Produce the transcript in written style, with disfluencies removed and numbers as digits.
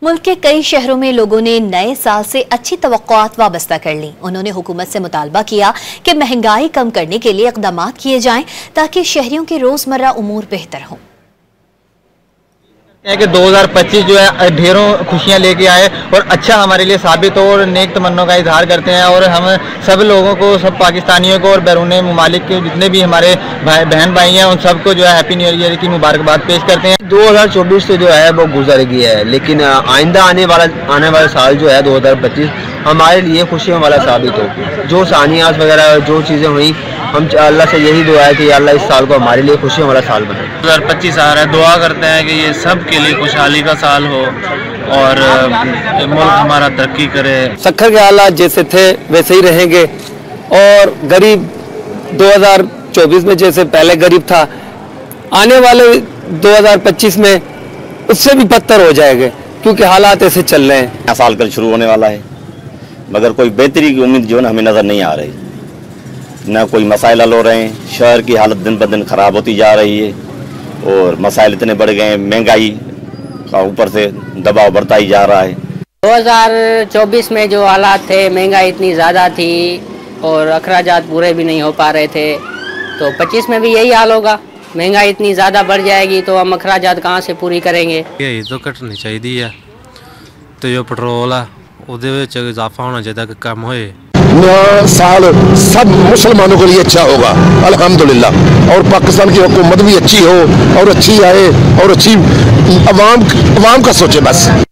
मुल्क के कई शहरों में लोगों ने नए साल से अच्छी तवक्कुआत वाबस्ता कर ली। उन्होंने हुकूमत से मुतालबा किया कि महंगाई कम करने के लिए इक़दाम किए जाएं ताकि शहरियों के रोजमर्रा उमूर बेहतर हों। कि 2025 जो है ढेरों खुशियां लेके आए और अच्छा हमारे लिए साबित हो और नेक तमन्नों का इजहार करते हैं। और हम सब लोगों को, सब पाकिस्तानियों को और बैरून मुमालिक के जितने भी हमारे बहन भाई हैं उन सबको जो है हैप्पी न्यू ईयर की मुबारकबाद पेश करते हैं। 2024 तो जो है वो गुजर गया है, लेकिन आइंदा आने वाला साल जो है 2025 हमारे लिए खुशियों वाला साबित हो। जो सानियात वगैरह जो चीज़ें हुई, हम अल्लाह से यही दुआ है कि अल्लाह इस साल को हमारे लिए खुशियों वाला साल बनाए। 2025 आ रहा है, दुआ करते हैं कि ये सब के लिए खुशहाली का साल हो और मुल्क हमारा तरक्की करे। सखर के हालात जैसे थे वैसे ही रहेंगे और गरीब 2024 में जैसे पहले गरीब था, आने वाले 2025 में उससे भी बदतर हो जाएंगे क्योंकि हालात ऐसे चल रहे हैं। नया साल कल शुरू होने वाला है, मगर कोई बेहतरी की उम्मीद जो है हमें नज़र नहीं आ रही। न कोई मसाइल हल हो रहे हैं, शहर की हालत दिन ब दिन ख़राब होती जा रही है और मसाइल इतने बढ़ गए हैं, महंगाई का ऊपर से दबाव बढ़ता ही जा रहा है। 2024 में जो हालात थे, महंगाई इतनी ज़्यादा थी और अखराजात पूरे भी नहीं हो पा रहे थे, तो 25 में भी यही हाल होगा। महंगाई इतनी ज़्यादा बढ़ जाएगी तो हम अखराजात कहाँ से पूरी करेंगे। यही तो घटनी चाहिए तो जो पेट्रोल है उहदे इजाफा होना चाहिए कि कम होए। नया साल सब मुसलमानों के लिए अच्छा होगा अल्हम्दुलिल्लाह, और पाकिस्तान की हुकूमत भी अच्छी हो और अच्छी आए और अच्छी अवाम का सोचे बस।